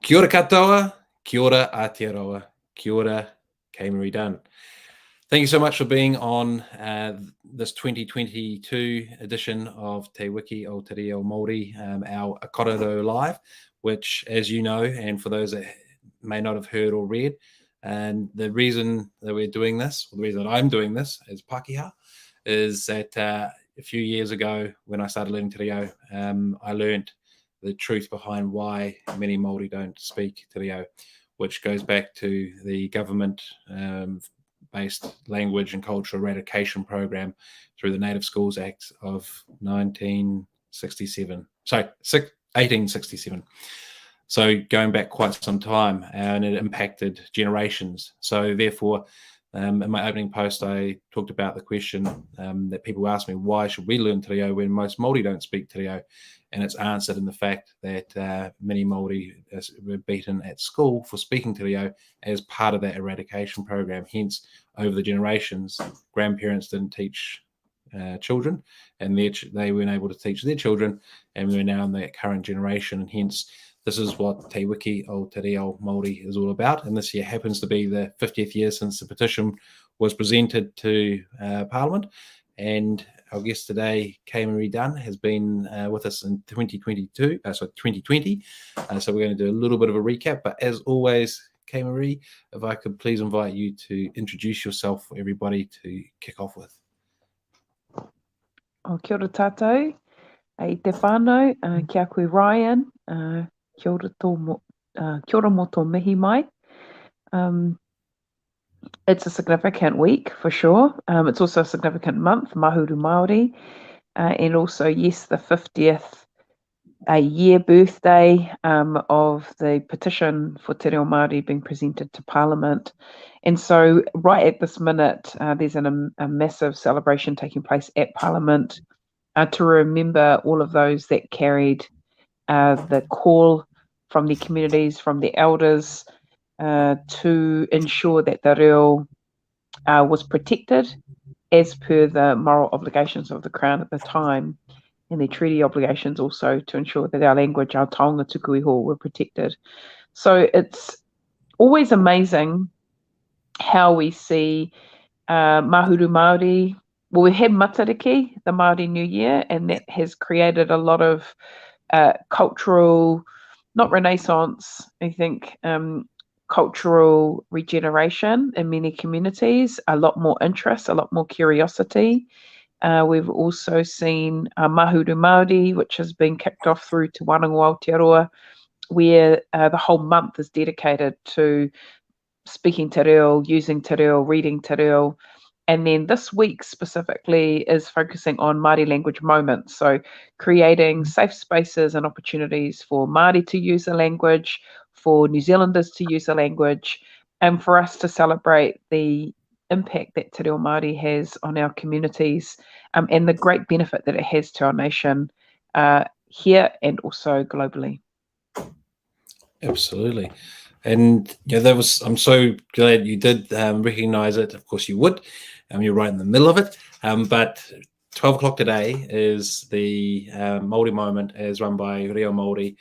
Kia ora katoa, kia ora Aotearoa, kia ora Kaye Maree Dunn. Thank you so much for being on this 2022 edition of Te Wiki o reo Māori, our Kōrero Live, which, as you know, and for those that may not have heard or read, and the reason that we're doing this, or the reason that I'm doing this as Pākehā, is that a few years ago when I started learning te reo, I learned the truth behind why many Māori don't speak te reo, which goes back to the government based language and cultural eradication program through the Native Schools Act of 1867. So going back quite some time, and it impacted generations. So therefore, in my opening post, I talked about the question that people ask me, why should we learn te reo when most Māori don't speak te reo? And it's answered in the fact that many Māori were beaten at school for speaking te reo as part of that eradication program. Hence, over the generations, grandparents didn't teach children, and they weren't able to teach their children, and we're now in that current generation, and hence this is what Te Wiki o reo Māori is all about. And this year happens to be the 50th year since the petition was presented to Parliament. And our guest today, Kaye Maree Dunn, has been with us in 2020. So we're going to do a little bit of a recap. But as always, Kaye Maree, if I could please invite you to introduce yourself for everybody to kick off with. Kia ora tātou, i te whānau, kia koe Ryan, kia ora mo tō mihi mai. It's a significant week for sure. It's also a significant month, Mahuru Māori, and also, yes, the 50th year birthday of the petition for te reo Māori being presented to Parliament. And so right at this minute, there's a massive celebration taking place at Parliament to remember all of those that carried the call from the communities, from the elders, to ensure that the reo was protected as per the moral obligations of the Crown at the time, and the treaty obligations also to ensure that our language, our taonga tuku iho, were protected. So it's always amazing how we see Mahuru Māori. Well, we had Matariki, the Māori New Year, and that has created a lot of cultural, not renaissance, I think, cultural regeneration in many communities, a lot more interest, a lot more curiosity. We've also seen Mahuru Māori, which has been kicked off through Te Wānanga Aotearoa, where the whole month is dedicated to speaking te reo, using te reo, reading te reo. And then this week specifically is focusing on Māori language moments. So creating safe spaces and opportunities for Māori to use the language, for New Zealanders to use the language, and for us to celebrate the impact that te reo Māori has on our communities, and the great benefit that it has to our nation here and also globally. Absolutely. And yeah, I'm so glad you did recognise it. Of course you would. You're right in the middle of it. But 12 o'clock today is the Māori moment as run by Reo Māori,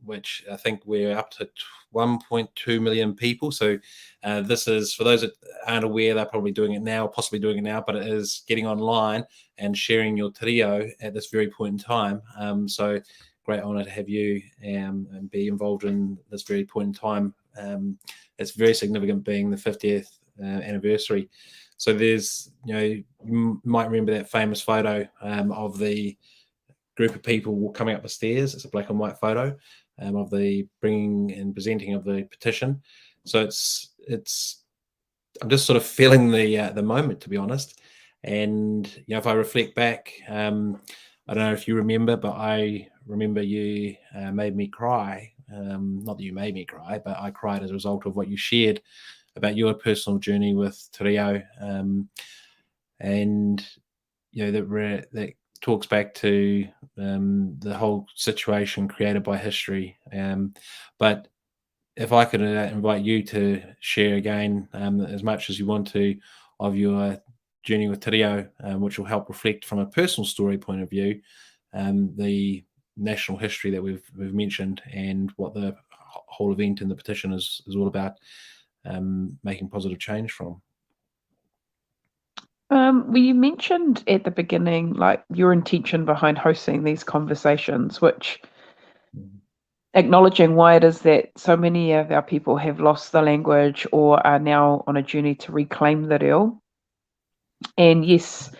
which I think we're up to 1.2 million people. So this is, for those that aren't aware, they're probably doing it now, possibly doing it now, but it is getting online and sharing your te reo at this very point in time. So great honour to have you and be involved in this very point in time. It's very significant being the 50th anniversary. So there's, you might remember that famous photo of the group of people coming up the stairs. It's a black and white photo of the bringing and presenting of the petition. So it's I'm just sort of feeling the moment, to be honest. And if I reflect back, I don't know if you remember, but I remember you made me cry. Not that you made me cry, but I cried as a result of what you shared about your personal journey with te reo, and that talks back to the whole situation created by history. But if I could invite you to share again, as much as you want to, of your journey with te reo, which will help reflect from a personal story point of view, the national history that we've mentioned, and what the whole event and the petition is all about making positive change from. Well, you mentioned at the beginning, like, your intention behind hosting these conversations, which acknowledging why it is that so many of our people have lost the language or are now on a journey to reclaim the reo. And yes,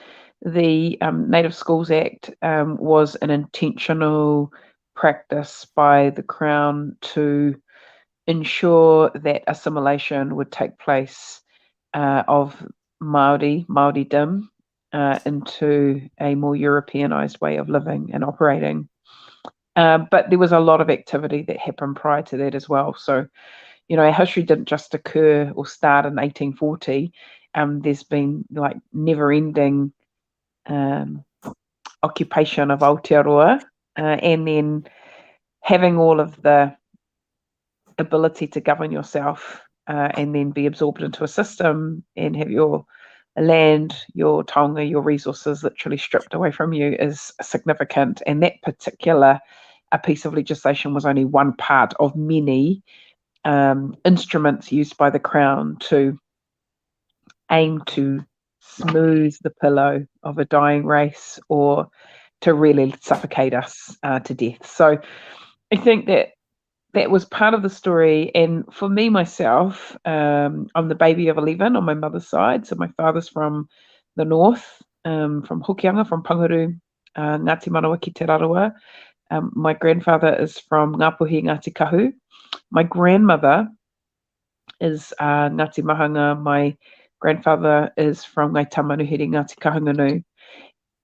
the Native Schools Act was an intentional practice by the Crown to ensure that assimilation would take place of Māoridom into a more Europeanized way of living and operating. But there was a lot of activity that happened prior to that as well. So, our history didn't just occur or start in 1840. There's been like never-ending occupation of Aotearoa, and then having all of the ability to govern yourself and then be absorbed into a system and have your land, your taonga, your resources literally stripped away from you is significant. And that particular piece of legislation was only one part of many instruments used by the Crown to aim to smooth the pillow of a dying race or to really suffocate us to death. So I think that was part of the story. And for me, myself, I'm the baby of 11 on my mother's side. So my father's from the north, from Hokianga, from Panguru, Ngāti Manawaki Te Rarawa. My grandfather is from Ngāpuhi Ngāti Kahu. My grandmother is Ngāti Mahanga. My grandfather is from Ngai Tamanuhiri Ngāti Kahungunu.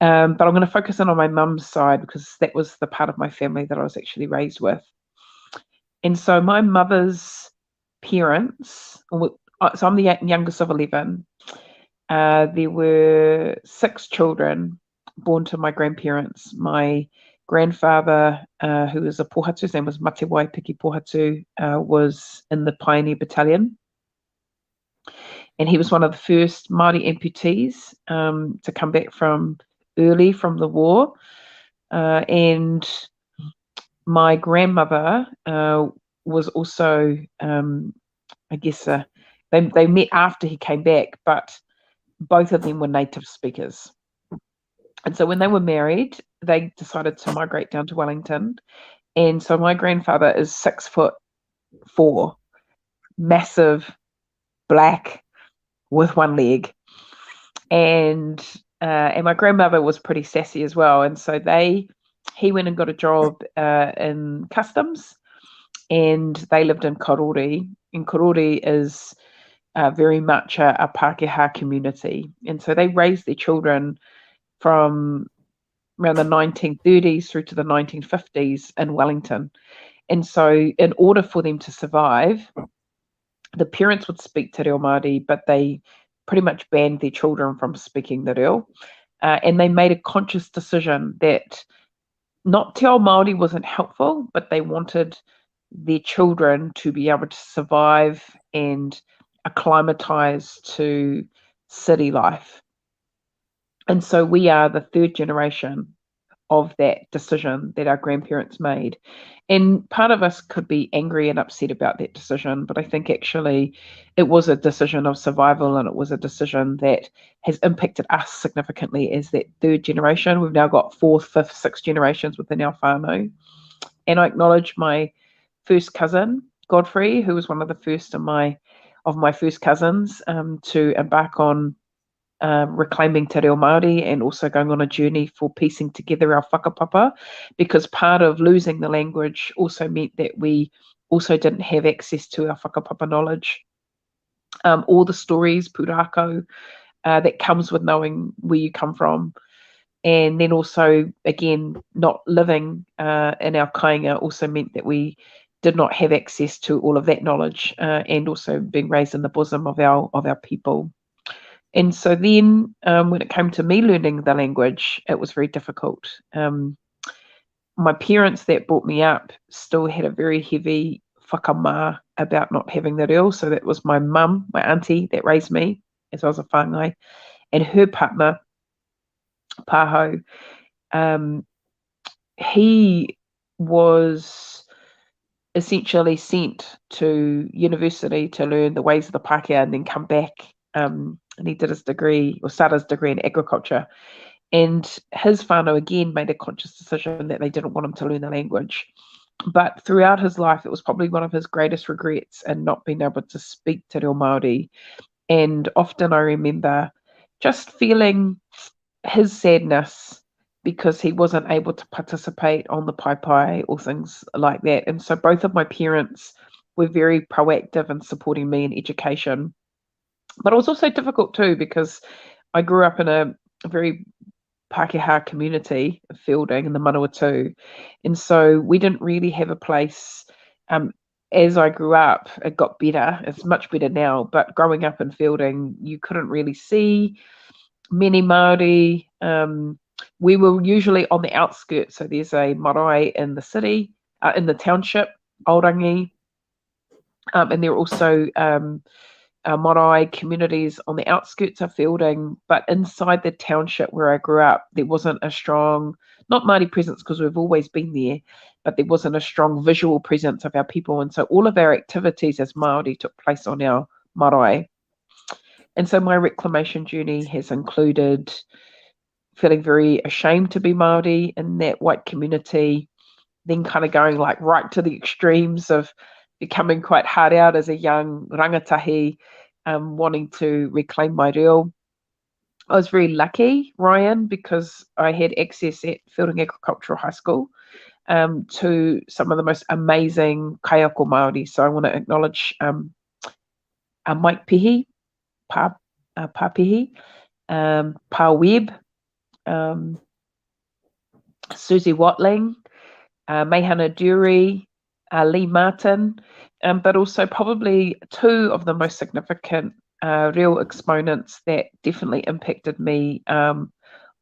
But I'm going to focus in on my mum's side because that was the part of my family that I was actually raised with. And so my mother's parents, so I'm the youngest of 11. There were 6 children born to my grandparents. My grandfather, who was a pohatu, his name was Mate Waipiki Pohatu, was in the Pioneer Battalion. And he was one of the first Māori amputees to come back early from the war. And my grandmother was also, I guess, they met after he came back, but both of them were native speakers. And so when they were married, they decided to migrate down to Wellington. And so my grandfather is 6'4", massive, black, with one leg. And my grandmother was pretty sassy as well. And so he went and got a job in customs, and they lived in Kōrero. And Kōrero is very much a Pākehā community. And so they raised their children from around the 1930s through to the 1950s in Wellington. And so in order for them to survive, the parents would speak te reo Māori, but they pretty much banned their children from speaking the reo. And they made a conscious decision that not te ao Māori wasn't helpful, but they wanted their children to be able to survive and acclimatize to city life. And so we are the 3rd generation of that decision that our grandparents made. And part of us could be angry and upset about that decision, but I think actually it was a decision of survival, and it was a decision that has impacted us significantly as that 3rd generation. We've now got 4th, 5th, 6th generations within our whānau. And I acknowledge my first cousin, Godfrey, who was one of the first of my first cousins to embark on reclaiming te reo Māori, and also going on a journey for piecing together our whakapapa, because part of losing the language also meant that we also didn't have access to our whakapapa knowledge. All the stories, pūrākau, that comes with knowing where you come from. And then also, again, not living in our kāinga also meant that we did not have access to all of that knowledge, and also being raised in the bosom of our people. And so then when it came to me learning the language, it was very difficult. My parents that brought me up still had a very heavy whakamā about not having the reo. So that was my mum, my auntie that raised me as I was a whāngai, and her partner, Pāho. He was essentially sent to university to learn the ways of the Pākehā and then come back. And he did his degree, or started his degree in agriculture. And his whānau again made a conscious decision that they didn't want him to learn the language. But throughout his life, it was probably one of his greatest regrets in not being able to speak te reo Māori. And often I remember just feeling his sadness because he wasn't able to participate on the pai or things like that. And so both of my parents were very proactive in supporting me in education. But it was also difficult too, because I grew up in a very Pākehā community of Feilding in the Manawatu. And so we didn't really have a place. As I grew up, it got better. It's much better now. But growing up in Feilding, you couldn't really see many Māori. We were usually on the outskirts. So there's a marae in the city, in the township, Orangi. And there are also marae communities on the outskirts of Feilding, but inside the township where I grew up, there wasn't a strong, not Māori presence because we've always been there, but there wasn't a strong visual presence of our people. And so all of our activities as Māori took place on our marae. And so my reclamation journey has included feeling very ashamed to be Māori in that white community, then kind of going like right to the extremes of becoming quite hard out as a young rangatahi, wanting to reclaim my reo. I was very lucky, Ryan, because I had access at Feilding Agricultural High School to some of the most amazing kaiako Māori. So I want to acknowledge Mike Pihi, Pa Pihi, Pa Webb, Susie Watling, Mehana Dury, Lee Martin, but also probably two of the most significant real exponents that definitely impacted me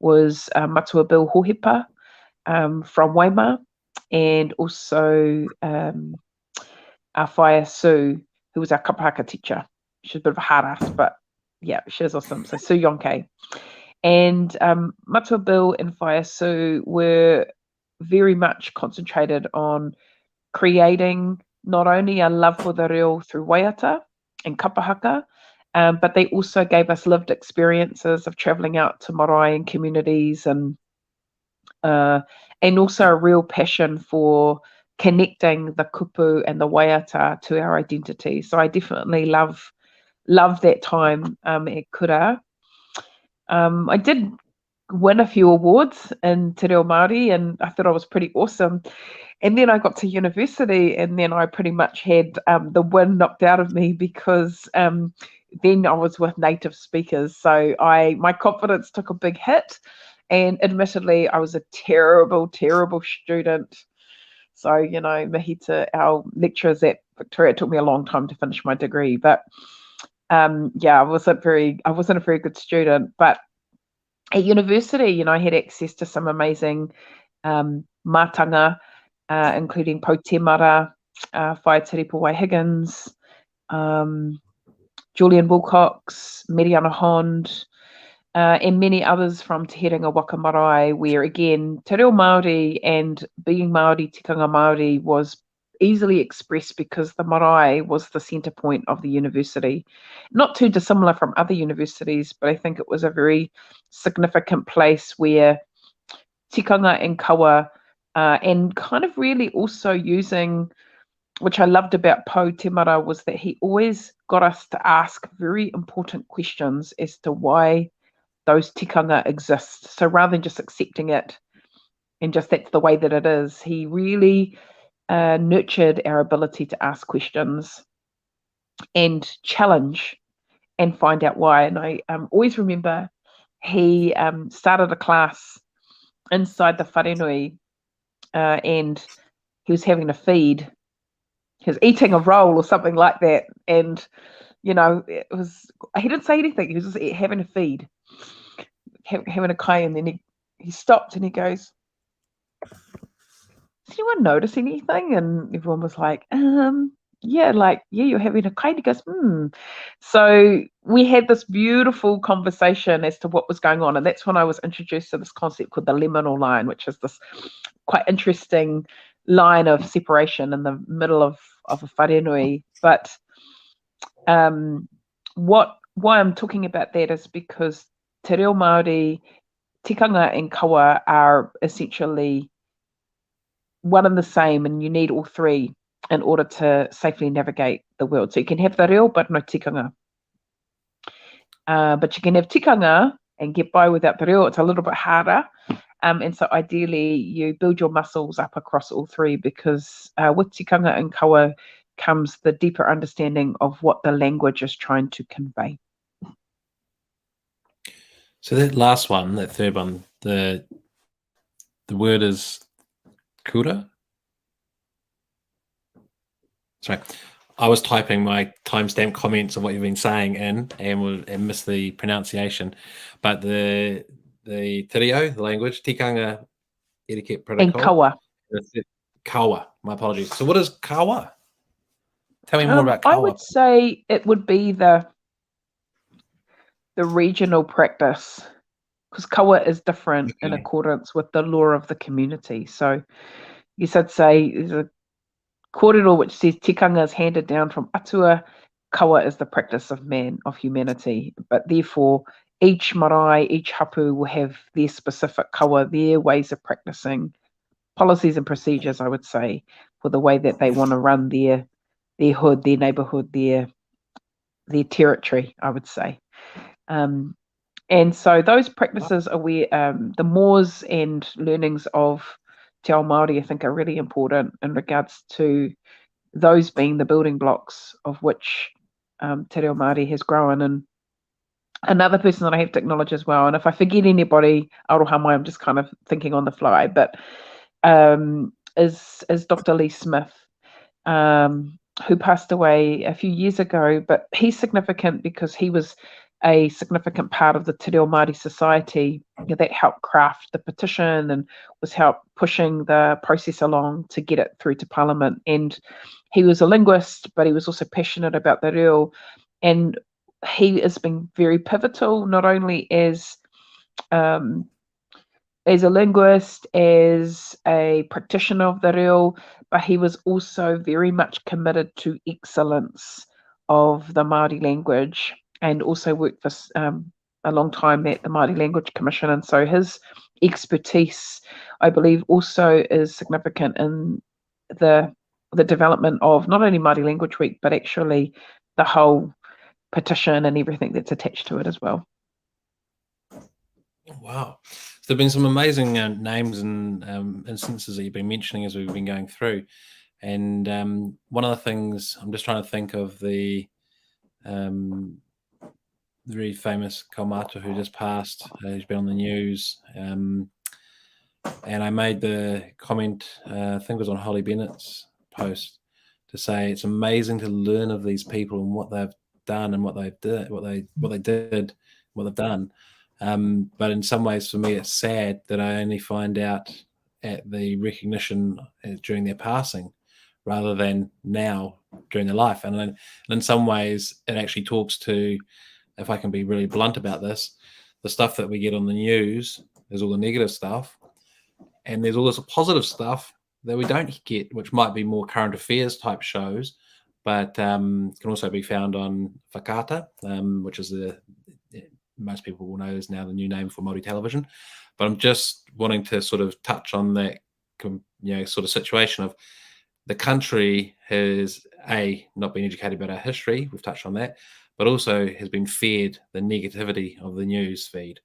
was Matua Bill Hohepa from Waima, and also our Whaia Sue, who was our kapahaka teacher. She's a bit of a hard ass, but yeah, she was awesome. So Sue Yonke. And Matua Bill and Whaia Sue were very much concentrated on creating not only a love for the reo through waiata and kapahaka, but they also gave us lived experiences of travelling out to marae and communities, and also a real passion for connecting the kupu and the waiata to our identity. So I definitely love that time at Kura. I did win a few awards in te reo Māori, and I thought I was pretty awesome. And then I got to university, and then I pretty much had the wind knocked out of me, because then I was with native speakers. So my confidence took a big hit, and admittedly, I was a terrible, terrible student. So, you know, mihi to our lecturers at Victoria, it took me a long time to finish my degree. But yeah, I wasn't a very good student. But at university, you know, I had access to some amazing mātanga, including Po Te Mara, Whaia Tiripuwai Higgins, Julian Wilcox, Mariana Hond, and many others from Te Herenga Waka Marae, where again, te reo Māori and being Māori, tikanga Māori was easily expressed because the marae was the centre point of the university. Not too dissimilar from other universities, but I think it was a very significant place where tikanga and kawa, and kind of really also using, which I loved about Po Te Mara, was that he always got us to ask very important questions as to why those tikanga exist. So rather than just accepting it and just that's the way that it is, he really nurtured our ability to ask questions and challenge and find out why. And I always remember he started a class inside the wharenui, and he was having a feed. He was eating a roll or something like that, and you know, he didn't say anything. He was just having a feed, having a kai, and then he stopped and he goes, "Does anyone notice anything?" And everyone was like, yeah, you're having a kai." And he goes, So we had this beautiful conversation as to what was going on. And that's when I was introduced to this concept called the liminal line, which is this quite interesting line of separation in the middle of a wharenui. But why I'm talking about that is because te reo Māori, tikanga and kawa are essentially one and the same, and you need all three in order to safely navigate the world. So you can have the reo, but no tikanga. But you can have tikanga and get by without the reo. It's a little bit harder. And so ideally you build your muscles up across all three, because with tikanga and kawa comes the deeper understanding of what the language is trying to convey. So that last one, that third one, the word is kura? Sorry, I was typing my timestamp comments of what you've been saying and missed the pronunciation. But the te reo, the language, tikanga, etiquette, protocol. And kawa. Kawa, my apologies. So what is kawa? Tell me more about kawa. I would say it would be the regional practice, because kawa is different in accordance with the law of the community. So yes, I'd say there's a Kōrero which says tikanga is handed down from atua, kawa is the practice of man, of humanity. But therefore, each marae, each hapu will have their specific kawa, their ways of practicing, policies and procedures, I would say, for the way that they want to run their hood, their neighbourhood, their territory, I would say. And so those practices are where the mores and learnings of te ao Māori, I think, are really important in regards to those being the building blocks of which te reo Māori has grown. And another person that I have to acknowledge as well, and if I forget anybody, aroha mai, I'm just kind of thinking on the fly, but is Dr. Lee Smith, who passed away a few years ago. But he's significant because he was a significant part of the te reo Māori society that helped craft the petition and was helped pushing the process along to get it through to Parliament. And he was a linguist, but he was also passionate about the reo. And he has been very pivotal, not only as a linguist, as a practitioner of the reo, but he was also very much committed to excellence of the Māori language, and also worked for a long time at the Māori Language Commission. And so his expertise, I believe, also is significant in the development of not only Māori Language Week, but actually the whole petition and everything that's attached to it as well. Wow. So there have been some amazing names and instances that you've been mentioning as we've been going through. And one of the things, I'm just trying to think of the very famous kaumātua who just passed, who's been on the news. And I made the comment, I think it was on Holly Bennett's post, to say it's amazing to learn of these people and what they've done and what they did, what they've done. But in some ways, for me, it's sad that I only find out at the recognition during their passing, rather than now during their life. And in some ways, it actually talks to, if I can be really blunt about this, the stuff that we get on the news, there's all the negative stuff, and there's all this positive stuff that we don't get, which might be more current affairs type shows, but can also be found on Whakaata, which is most people will know is now the new name for Māori television. But I'm just wanting to sort of touch on that, sort of situation of the country has not been educated about our history. We've touched on that, but also has been fed the negativity of the news feed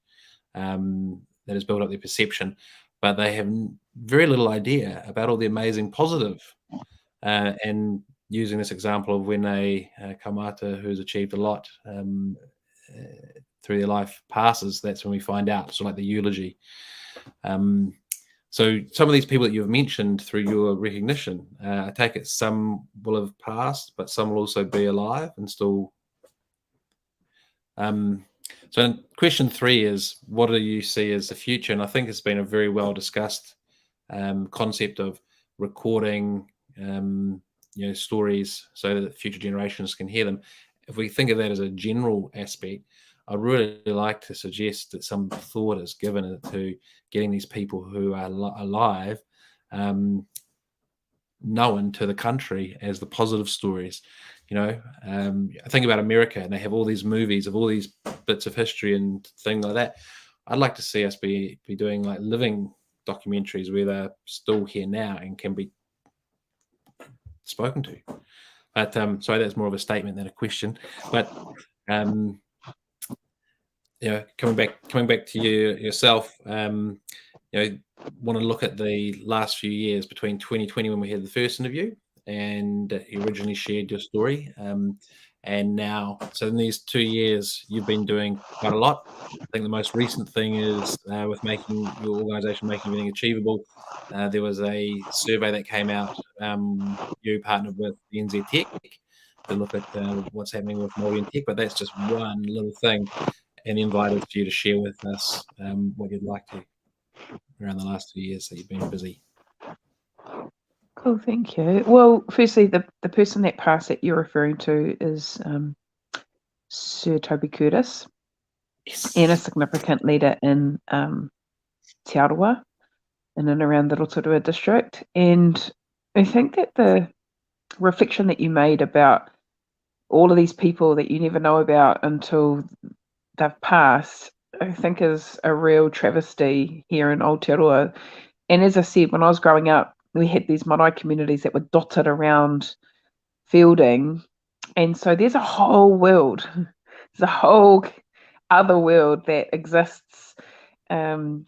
that has built up their perception. But they have very little idea about all the amazing positive. And using this example of when a kaumātua who's achieved a lot through their life passes, that's when we find out, sort of like the eulogy. So some of these people that you've mentioned through your recognition, I take it some will have passed, but some will also be alive and still. So question 3 is, what do you see as the future? And I think it's been a very well discussed concept of recording stories so that future generations can hear them. If we think of that as a general aspect, I'd really like to suggest that some thought is given to getting these people who are alive known to the country as the positive stories. You know, I think about America, and they have all these movies of all these bits of history and things like that. I'd like to see us be doing like living documentaries where they're still here now and can be spoken to. But sorry, that's more of a statement than a question. But yeah, coming back to you yourself, you know, want to look at the last few years between 2020 when we had the first interview and you originally shared your story, and now. So in these 2 years, you've been doing quite a lot. I think the most recent thing is with making your organisation making everything achievable. There was a survey that came out. You partnered with the NZ Tech to look at what's happening with Māori in tech, but that's just one little thing. And invited for you to share with us what you'd like to around the last 2 years that you've been busy. Cool, thank you. Well, firstly, the person that passed that you're referring to is Sir Toby Curtis, Yes. and a significant leader in Aotearoa, in and around the Rotorua district. And I think that the reflection that you made about all of these people that you never know about until they've passed, I think is a real travesty here in Aotearoa. And as I said, when I was growing up, we had these marae communities that were dotted around Fielding. And so there's a whole world, there's a whole other world that exists, you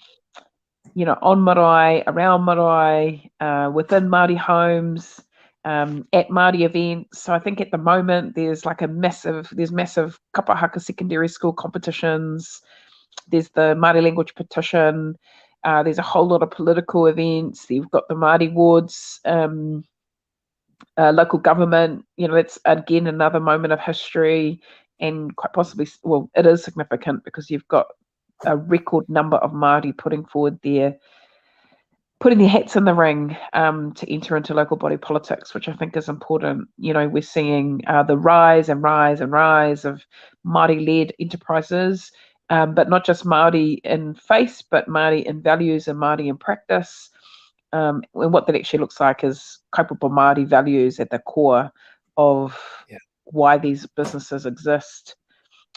know, on marae, around marae, within Māori homes, at Māori events. So I think at the moment there's massive kapahaka secondary school competitions. There's the Māori language petition. There's a whole lot of political events. You've got the Māori wards, local government. You know, it's again another moment of history, and quite possibly, well, it is significant because you've got a record number of Māori putting their hats in the ring to enter into local body politics, which I think is important. You know, we're seeing the rise of Māori-led enterprises, but not just Māori in face, but Māori in values and Māori in practice. And what that actually looks like is kaupapa Māori values at the core of why these businesses exist.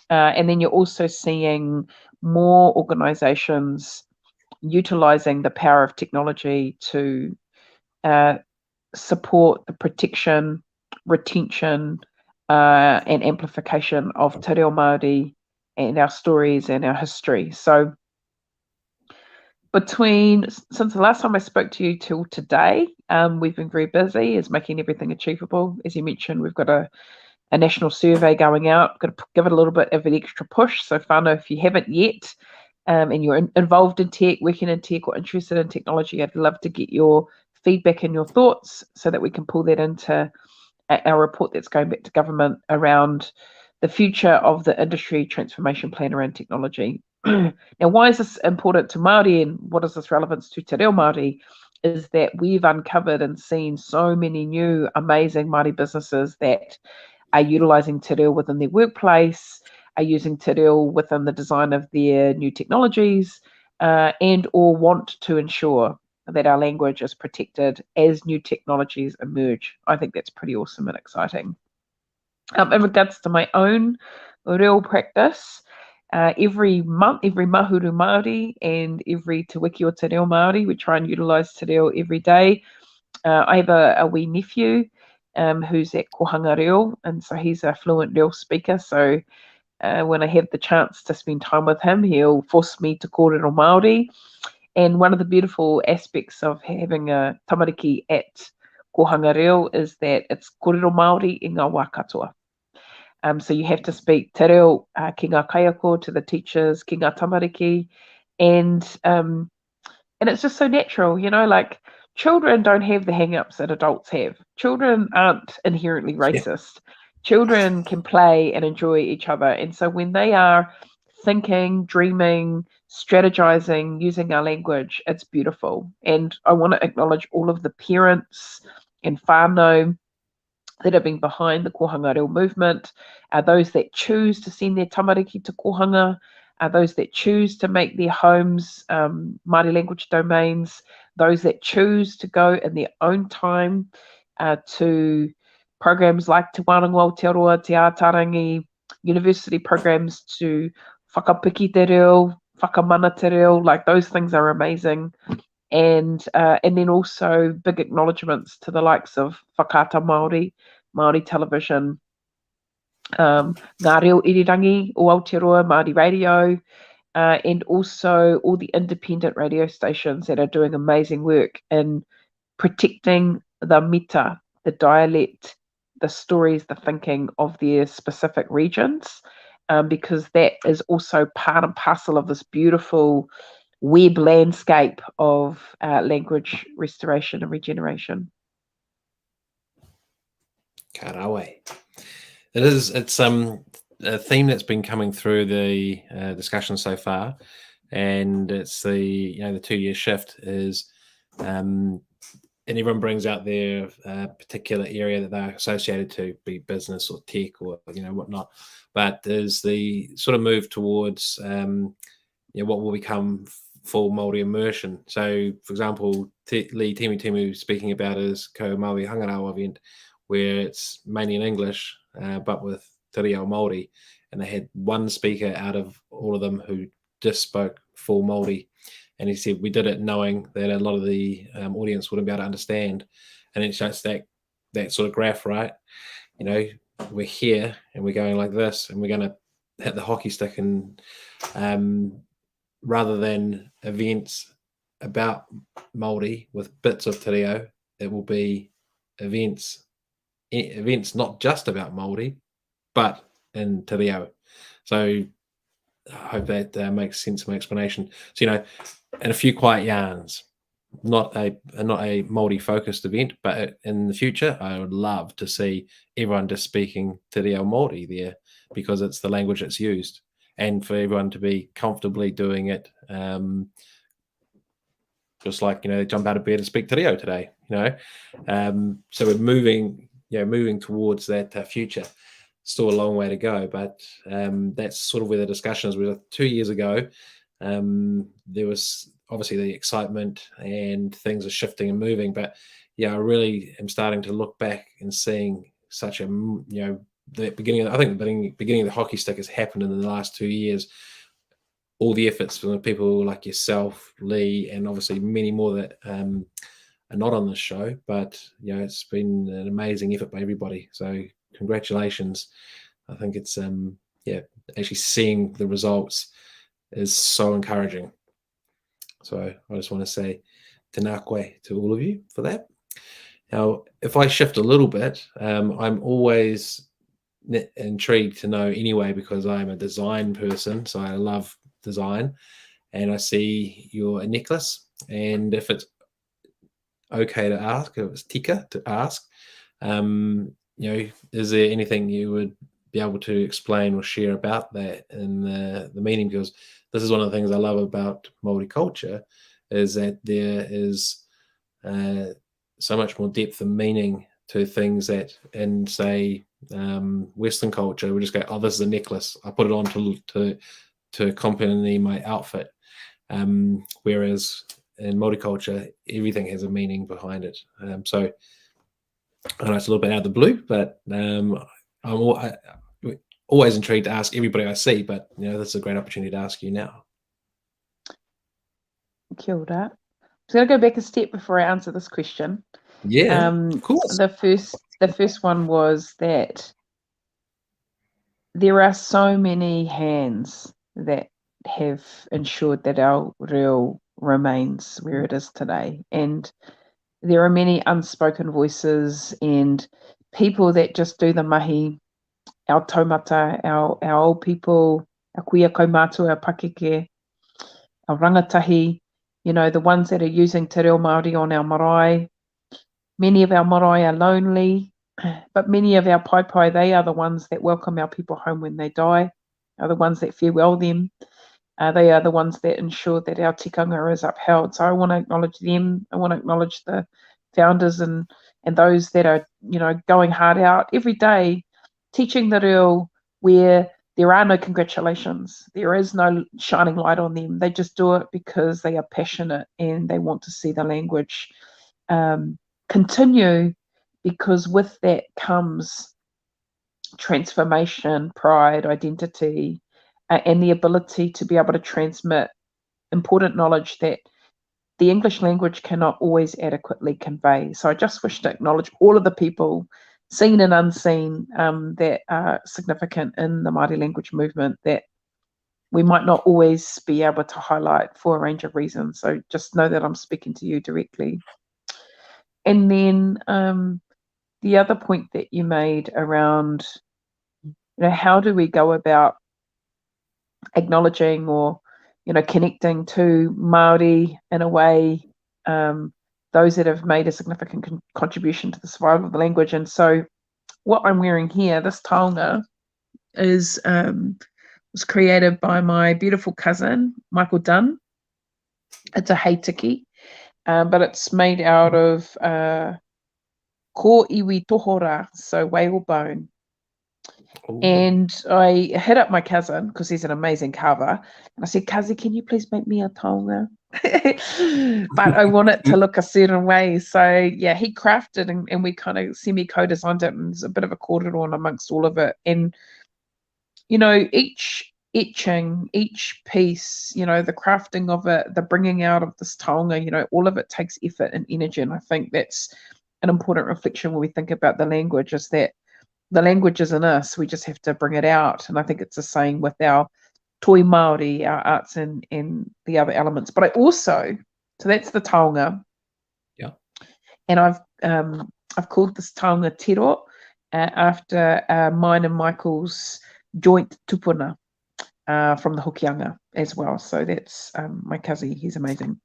And then you're also seeing more organisations utilising the power of technology to support the protection, retention, and amplification of te reo Māori and our stories and our history. So since the last time I spoke to you till today, we've been very busy as making everything achievable. As you mentioned, we've got a national survey going out. Got to give it a little bit of an extra push. So whānau, if you haven't yet, and you're involved in tech, working in tech, or interested in technology, I'd love to get your feedback and your thoughts so that we can pull that into our report that's going back to government around the future of the industry transformation plan around technology. Now, why is this important to Māori, and what is this relevance to te reo Māori? Is that we've uncovered and seen so many new amazing Māori businesses that are utilising te reo within their workplace, are using te reo within the design of their new technologies, and or want to ensure that our language is protected as new technologies emerge. I think that's pretty awesome and exciting. In regards to my own reo practice, every month, every mahuru Māori and every te wiki o te reo Māori, we try and utilise te reo every day. I have a wee nephew who's at Kohanga Reo, and so he's a fluent reo speaker. So when I have the chance to spend time with him, he'll force me to kōrero Māori. And one of the beautiful aspects of having a tamariki at Kohanga Reo is that it's kōrero Māori i ngā wā katoa. So you have to speak te reo ki ngā kaiako, to the teachers, ki ngā tamariki, and it's just so natural, you know, like children don't have the hang-ups that adults have. Children aren't inherently racist. Children can play and enjoy each other. And so when they are thinking, dreaming, strategizing, using our language, it's beautiful. And I want to acknowledge all of the parents and whānau that have been behind the Kohanga Reo movement, those that choose to send their tamariki to Kohanga, those that choose to make their homes Māori language domains, those that choose to go in their own time to programs like Te Wānanga Aotearoa, Te Ātarangi, university programs to whakapiki te reo, whakamana te reo, like those things are amazing. And then also big acknowledgements to the likes of Whakaata Māori, Māori television, Ngā Reo Irirangi o Aotearoa, Māori radio, and also all the independent radio stations that are doing amazing work in protecting the mita, the dialect, the stories, the thinking of their specific regions, because that is also part and parcel of this beautiful web landscape of language restoration and regeneration. Karawe. It's a theme that's been coming through the discussion so far, and it's the 2-year shift is, and everyone brings out their particular area that they're associated to, be business or tech or whatnot, but there's the sort of move towards what will become full Māori immersion. So, for example, Lee Timu speaking about his Ko Maui Hangarawa event, where it's mainly in English, but with te reo Māori, and they had one speaker out of all of them who just spoke full Māori. And he said, we did it knowing that a lot of the audience wouldn't be able to understand. And it's just that sort of graph, right? We're here and we're going like this, and we're going to hit the hockey stick. And rather than events about Māori with bits of te reo, it will be events not just about Māori, but in te reo. So I hope that makes sense of my explanation. So, and a few quiet yarns, not a Māori focused event, but in the future, I would love to see everyone just speaking te reo Māori there, because it's the language that's used, and for everyone to be comfortably doing it, just like, they jump out of bed and speak te reo today, so we're moving towards that future. Still a long way to go, but that's sort of where the discussion is. We were 2 years ago. There was obviously the excitement and things are shifting and moving, but I really am starting to look back and seeing such a the beginning of the hockey stick has happened in the last 2 years. All the efforts from the people like yourself, Lee, and obviously many more that are not on this show, but it's been an amazing effort by everybody. So congratulations. I think it's actually seeing the results is so encouraging. So I just want to say tēnā koe to all of you for that. Now, if I shift a little bit, I'm always intrigued to know anyway, because I'm a design person, so I love design, and I see your necklace, and if it's okay to ask, if it's tika to ask, is there anything you would be able to explain or share about that in the meaning? Because this is one of the things I love about Māori culture, is that there is so much more depth and meaning to things that in, say, Western culture, we just go, oh, this is a necklace, I put it on to accompany my outfit. Whereas in Māori culture, everything has a meaning behind it. So I know it's a little bit out of the blue, but I'm always intrigued to ask everybody I see, but this is a great opportunity to ask you now. Kia ora. I'm going to go back a step before I answer this question. Yeah, of course. The first one was that there are so many hands that have ensured that our reo remains where it is today, and there are many unspoken voices and people that just do the mahi, our taumata, our old people, our kuia kaumātua, our pakeke, our rangatahi, the ones that are using te reo Māori on our marae. Many of our marae are lonely, but many of our pai, they are the ones that welcome our people home when they die, are the ones that farewell them. They are the ones that ensure that our tikanga is upheld. So I want to acknowledge them. I want to acknowledge the founders and those that are, going hard out every day, teaching the reo where there are no congratulations. There is no shining light on them. They just do it because they are passionate and they want to see the language continue, because with that comes transformation, pride, identity, and the ability to be able to transmit important knowledge that the English language cannot always adequately convey. So I just wish to acknowledge all of the people, seen and unseen, that are significant in the Māori language movement that we might not always be able to highlight for a range of reasons. So just know that I'm speaking to you directly. And then the other point that you made around, how do we go about acknowledging or connecting to Māori in a way, those that have made a significant contribution to the survival of the language. And so what I'm wearing here, this taonga, was created by my beautiful cousin, Michael Dunn. It's a heitiki, but it's made out of ko iwi tohora, so whale bone. Ooh. And I hit up my cousin because he's an amazing carver, and I said, "Kazi, can you please make me a taonga?" But I want it to look a certain way. So yeah, he crafted and we kind of semi-co-designed it, and there's a bit of a kōrero amongst all of it. And each etching, each piece, the crafting of it, the bringing out of this taonga, all of it takes effort and energy. And I think that's an important reflection when we think about the language, is that the language is in us, we just have to bring it out. And I think it's the same with our toi Māori, our arts and the other elements. But I also, so that's the taonga. Yeah. And I've called this taonga tiro after mine and Michael's joint tupuna from the Hokianga as well. So that's my cousin, he's amazing.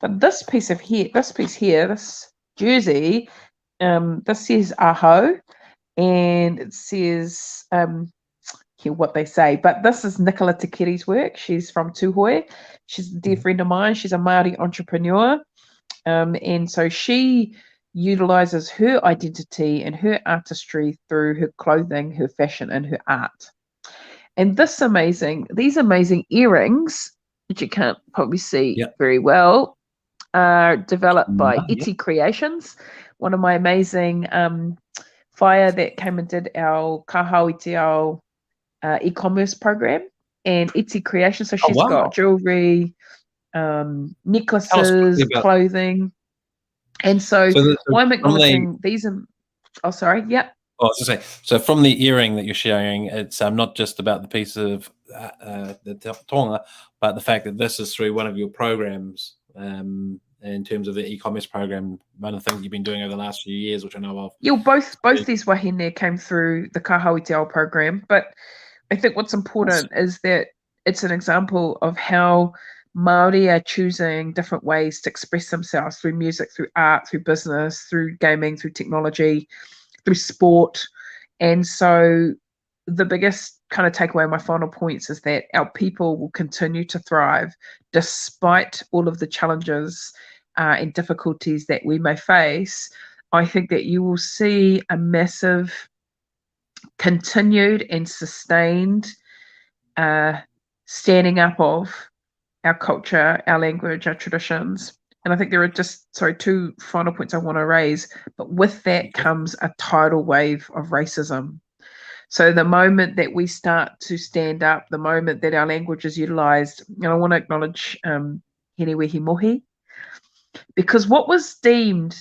But this piece here, this jersey, this says aho, and it says what they say, but this is Nicola Tekeri's work. She's from Tūhoe. She's a dear friend of mine. She's a Māori entrepreneur, and so she utilizes her identity and her artistry through her clothing, her fashion, and her art. And these amazing earrings, which you can't probably see very well, are developed by Iti Creations, one of my amazing Whaia that came and did our Kahau Te Ao e-commerce program, and Iti Creations. So she's got jewelry, necklaces, clothing. And so why I'm acknowledging these are, oh, sorry, yeah. Oh, I was going to say, so from the earring that you're sharing, it's not just about the piece of the tonga, but the fact that this is through one of your programs, in terms of the e-commerce program, one of the things you've been doing over the last few years, which I know of. Yeah, both these wahine came through the Kahau Te Ao program, but I think what's important is that it's an example of how Māori are choosing different ways to express themselves through music, through art, through business, through gaming, through technology, through sport. And so the biggest kind of takeaway, my final points, is that our people will continue to thrive despite all of the challenges and difficulties that we may face. I think that you will see a massive continued and sustained standing up of our culture, our language, our traditions. And I think there are just, two final points I want to raise, but with that comes a tidal wave of racism. So the moment that we start to stand up, the moment that our language is utilised, and I want to acknowledge Henewehi Mohi, because what was deemed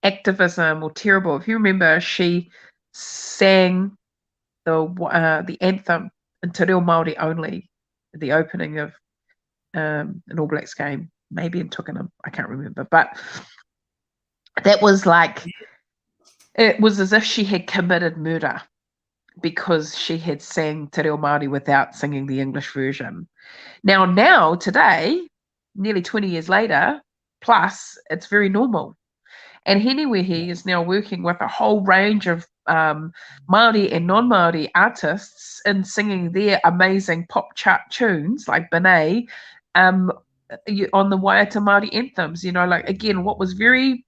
activism or terrible, if you remember, she sang the anthem in Te Reo Māori only at the opening of an All Blacks game, maybe in Twickenham, I can't remember, but that was like, it was as if she had committed murder because she had sang Te Reo Māori without singing the English version. Now, today, nearly 20 years later, plus, it's very normal. And Henewehi is now working with a whole range of Māori and non-Māori artists in singing their amazing pop chart tunes like B'nai on the Waiata Māori anthems. Again, what was very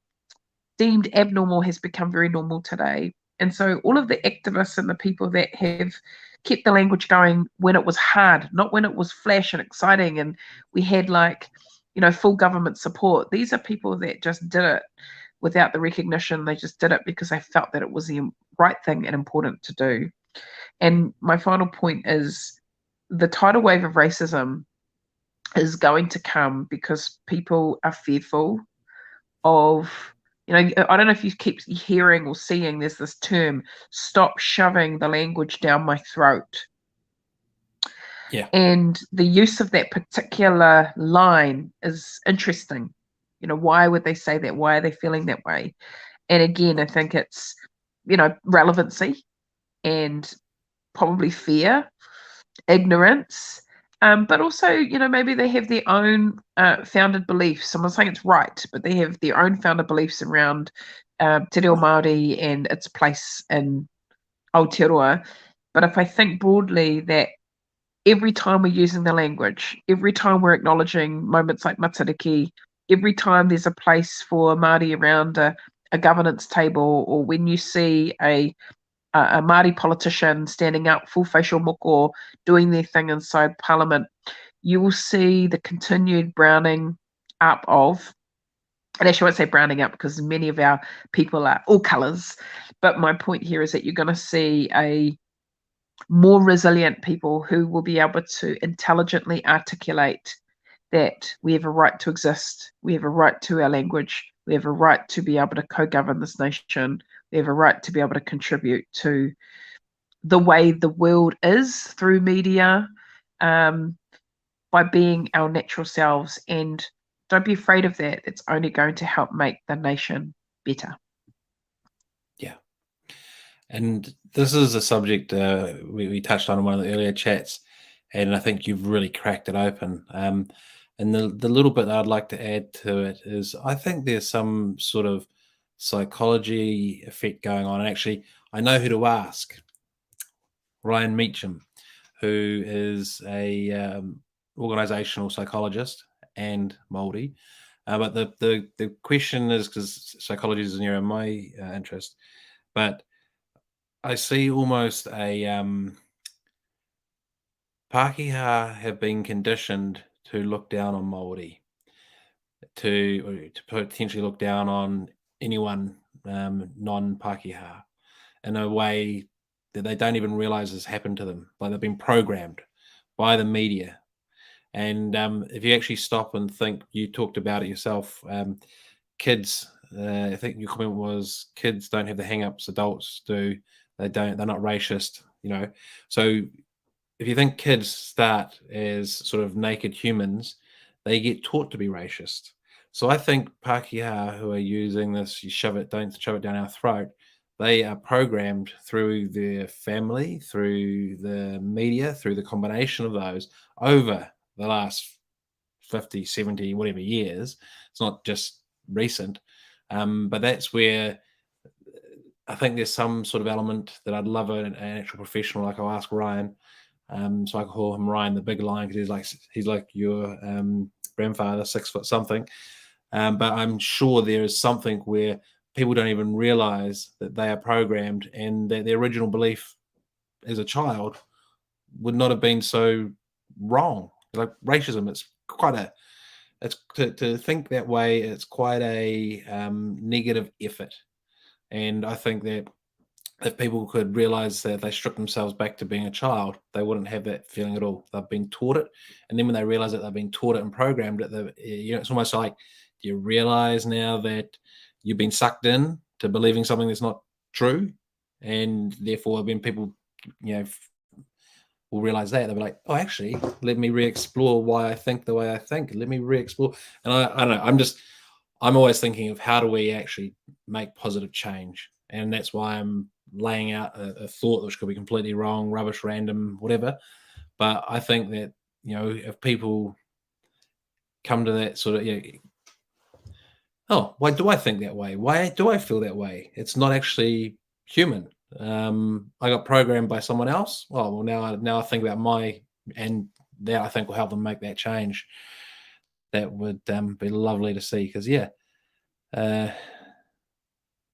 deemed abnormal has become very normal today. And so all of the activists and the people that have kept the language going when it was hard, not when it was flash and exciting and we had like, full government support. These are people that just did it without the recognition. They just did it because they felt that it was the right thing and important to do. And my final point is the tidal wave of racism is going to come because people are fearful of, I don't know if you keep hearing or seeing, there's this term, stop shoving the language down my throat. Yeah. And the use of that particular line is interesting. Why would they say that? Why are they feeling that way? And again, I think it's, relevancy and probably fear, ignorance, but also, maybe they have their own founded beliefs. I'm not saying it's right, but they have their own founded beliefs around te reo Māori and its place in Aotearoa. But if I think broadly that every time we're using the language, every time we're acknowledging moments like matariki, every time there's a place for Māori around a governance table, or when you see a Māori politician standing up, full facial moko, doing their thing inside Parliament, you will see the continued browning up of, and actually I won't say browning up because many of our people are all colours, but my point here is that you're going to see a more resilient people who will be able to intelligently articulate that we have a right to exist, we have a right to our language, we have a right to be able to co-govern this nation, we have a right to be able to contribute to the way the world is through media, by being our natural selves. And don't be afraid of that. It's only going to help make the nation better. Yeah. And this is a subject we touched on in one of the earlier chats, and I think you've really cracked it open. And the little bit that I'd like to add to it is I think there's some sort of psychology effect going on. And actually, I know who to ask. Ryan Meacham, who is a organizational psychologist and Māori. But the question is, because psychology is near my interest, but I see almost a Pākehā have been conditioned to look down on Māori, to potentially look down on anyone non-Pākehā in a way that they don't even realize has happened to them. Like they've been programmed by the media. And if you actually stop and think, you talked about it yourself, kids, I think your comment was kids don't have the hang-ups adults do. They're not racist, So if you think kids start as sort of naked humans, they get taught to be racist. So I think Pākehā who are using this, don't shove it down our throat, they are programmed through their family, through the media, through the combination of those over the last 50, 70, whatever years. It's not just recent. But that's where I think there's some sort of element that I'd love an actual professional, like I'll ask Ryan. So I call him Ryan the Big Lion because he's like your grandfather, 6 foot something. But I'm sure there is something where people don't even realize that they are programmed, and that their original belief as a child would not have been so wrong. Like racism, it's to think that way, it's quite a negative effort. And I think that if people could realize that if they strip themselves back to being a child, they wouldn't have that feeling at all. They've been taught it. And then when they realize that they've been taught it and programmed it, it's almost like, do you realize now that you've been sucked in to believing something that's not true? And therefore, when people, will realize that, they'll be like, oh, actually, let me re-explore why I think the way I think. Let me re-explore. And I don't know, I'm always thinking of how do we actually make positive change? And that's why I'm laying out a thought which could be completely wrong, rubbish, random, whatever. But I think that, if people come to that sort of, oh, why do I think that way? Why do I feel that way? It's not actually human. I got programmed by someone else. Well, now I think about and that I think will help them make that change. That would be lovely to see, because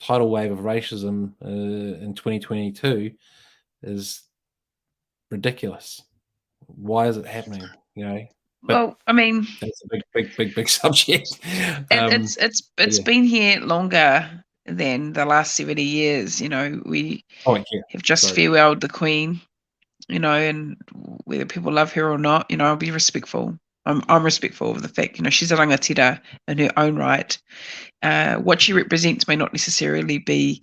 tidal wave of racism in 2022 is ridiculous. Why is it happening? But Well, I mean, that's a big subject. It's Yeah. been here longer than the last 70 years. We Oh, yeah. have just Sorry. farewelled the Queen, and whether people love her or not, I'll be respectful. I'm respectful of the fact, she's a rangatira in her own right. What she represents may not necessarily be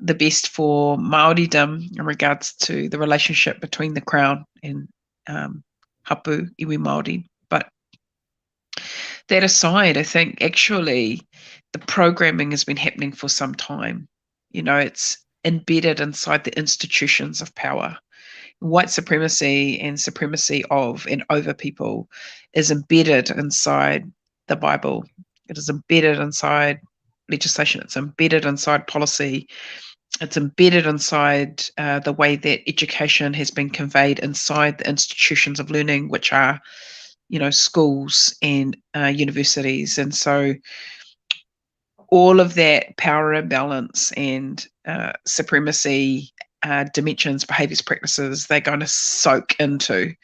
the best for Māoridom in regards to the relationship between the Crown and hapu, iwi Māori. But that aside, I think actually the programming has been happening for some time. It's embedded inside the institutions of power. White supremacy and supremacy of and over people is embedded inside the Bible. It is embedded inside legislation. It's embedded inside policy. It's embedded inside the way that education has been conveyed inside the institutions of learning, which are, schools and universities. And so all of that power imbalance and supremacy dimensions, behaviours, practices, they're going to soak into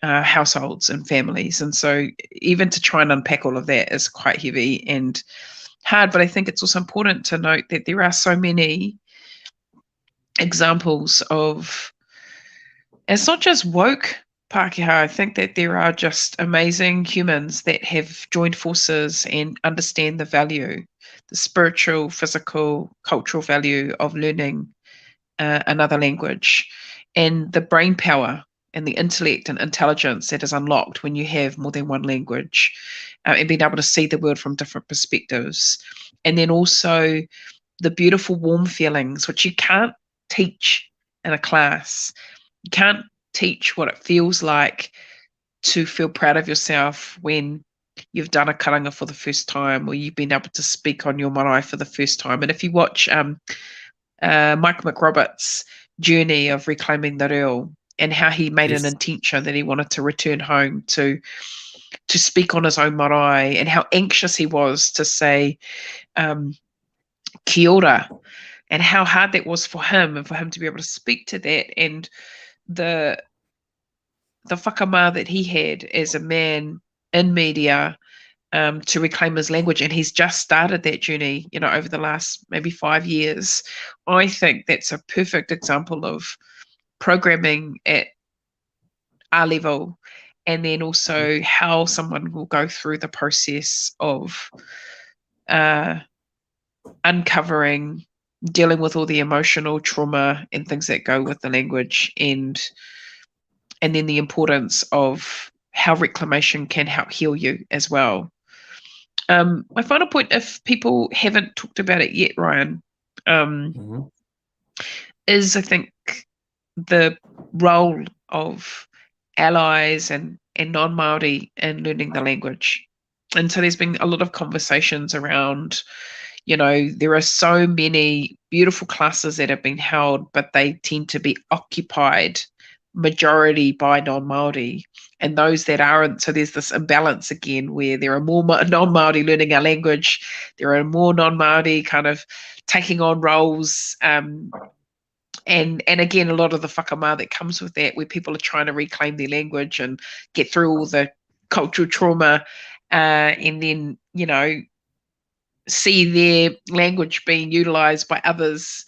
households and families. And so even to try and unpack all of that is quite heavy and hard. But I think it's also important to note that there are so many examples of, it's not just woke Pākehā. I think that there are just amazing humans that have joined forces and understand the value, the spiritual, physical, cultural value of learning another language, and the brain power and the intellect and intelligence that is unlocked when you have more than one language, and being able to see the world from different perspectives. And then also the beautiful warm feelings, which you can't teach in a class. You can't teach what it feels like to feel proud of yourself when you've done a karanga for the first time, or you've been able to speak on your marae for the first time. And if you watch Mike McRoberts' journey of reclaiming the reo and how he made an intention that he wanted to return home to speak on his own marae, and how anxious he was to say kia ora, and how hard that was for him, and for him to be able to speak to that, and the whakamā that he had as a man in media to reclaim his language. And he's just started that journey, over the last maybe 5 years. I think that's a perfect example of programming at our level, and then also how someone will go through the process of uncovering, dealing with all the emotional trauma and things that go with the language, and then the importance of how reclamation can help heal you as well. My final point, if people haven't talked about it yet, Ryan, is I think the role of allies and non-Māori in learning the language. And so there's been a lot of conversations around, there are so many beautiful classes that have been held, but they tend to be occupied majority by non-Māori, and those that aren't. So there's this imbalance again, where there are more non-Māori learning our language, there are more non-Māori kind of taking on roles, and again, a lot of the whakamā that comes with that, where people are trying to reclaim their language and get through all the cultural trauma, and then, see their language being utilised by others.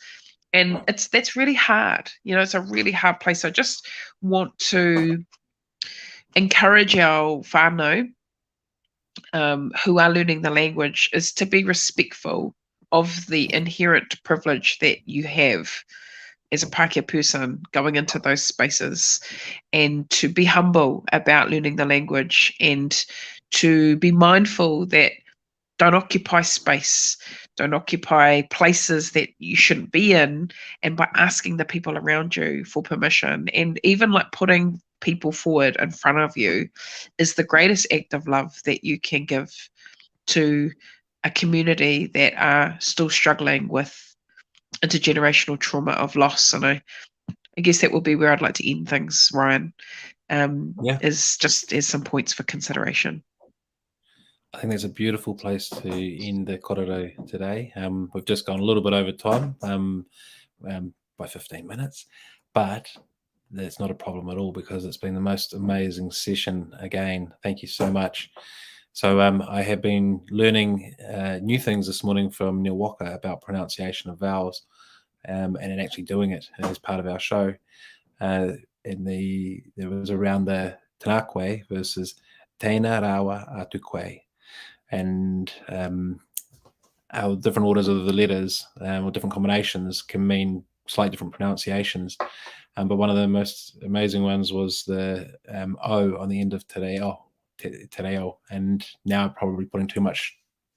And that's really hard. It's a really hard place. So I just want to encourage our whānau who are learning the language is to be respectful of the inherent privilege that you have as a Pākehā person going into those spaces, and to be humble about learning the language, and to be mindful that don't occupy space, don't occupy places that you shouldn't be in, and by asking the people around you for permission, and even like putting people forward in front of you, is the greatest act of love that you can give to a community that are still struggling with intergenerational trauma of loss. And I guess that will be where I'd like to end things, Ryan, is just as some points for consideration. I think that's a beautiful place to end the kōrero today. We've just gone a little bit over time by 15 minutes, but that's not a problem at all because it's been the most amazing session again. Thank you so much. So I have been learning new things this morning from Neil Walker about pronunciation of vowels and then actually doing it as part of our show. There was around the tēnā koe versus tēnā rawa atu koe. And our different orders of the letters or different combinations can mean slightly different pronunciations. But one of the most amazing ones was the O on the end of te reo, and now probably putting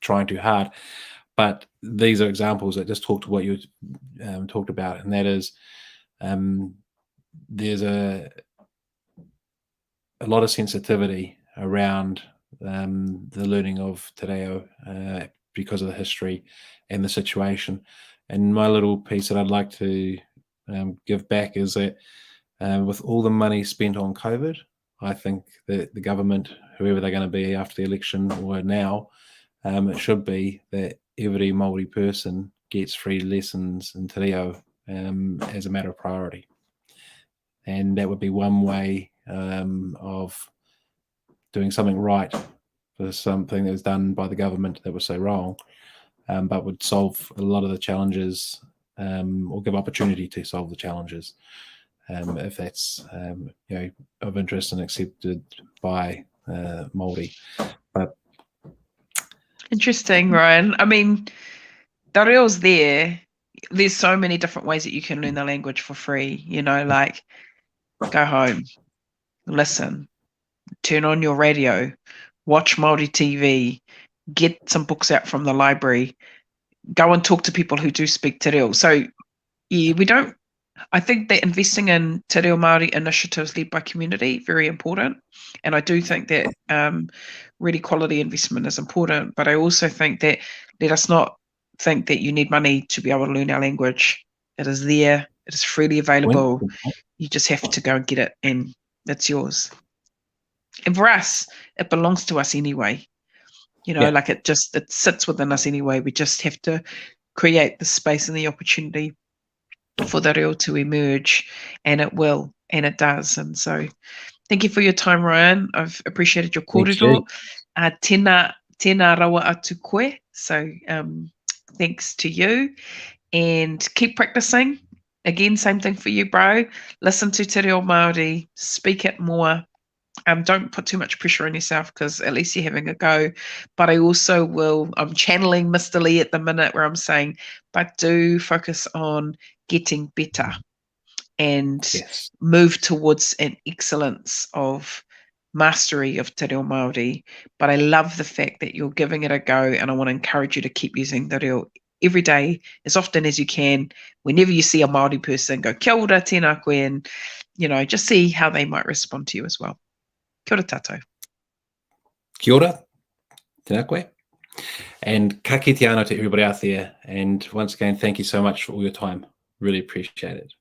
trying too hard. But these are examples that just talk to what you talked about, and that is there's a lot of sensitivity around the learning of te reo because of the history and the situation. And my little piece that I'd like to give back is that with all the money spent on COVID, I think that the government, whoever they're going to be after the election or now, it should be that every Māori person gets free lessons in te reo as a matter of priority. And that would be one way of doing something right for something that was done by the government that was so wrong, but would solve a lot of the challenges or give opportunity to solve the challenges if that's of interest and accepted by Māori. But interesting, Ryan. I mean, te reo's there. There's so many different ways that you can learn the language for free. Like go home, listen, turn on your radio, watch Māori TV, get some books out from the library, go and talk to people who do speak te reo. So yeah, I think that investing in te reo Māori initiatives led by community, very important. And I do think that really quality investment is important. But I also think that let us not think that you need money to be able to learn our language. It is there. It is freely available. You just have to go and get it, and it's yours. And for us, it belongs to us anyway. Like it sits within us anyway. We just have to create the space and the opportunity for the reo to emerge, and it will, and it does. And so thank you for your time, Ryan. I've appreciated your kōrero. Tēnā rawa atu koe. So thanks to you, and keep practicing. Again, same thing for you, bro. Listen to te reo Māori, speak it more. Don't put too much pressure on yourself because at least you're having a go. But I also I'm channeling Mr. Lee at the minute where I'm saying, but do focus on getting better and move towards an excellence of mastery of te reo Māori. But I love the fact that you're giving it a go, and I want to encourage you to keep using te reo every day, as often as you can. Whenever you see a Māori person, go kia ora, tēnā koe, and just see how they might respond to you as well. Kia ora tātou. Kia ora, tēnā koe. And ka kite anō to everybody out there. And once again, thank you so much for all your time. Really appreciate it.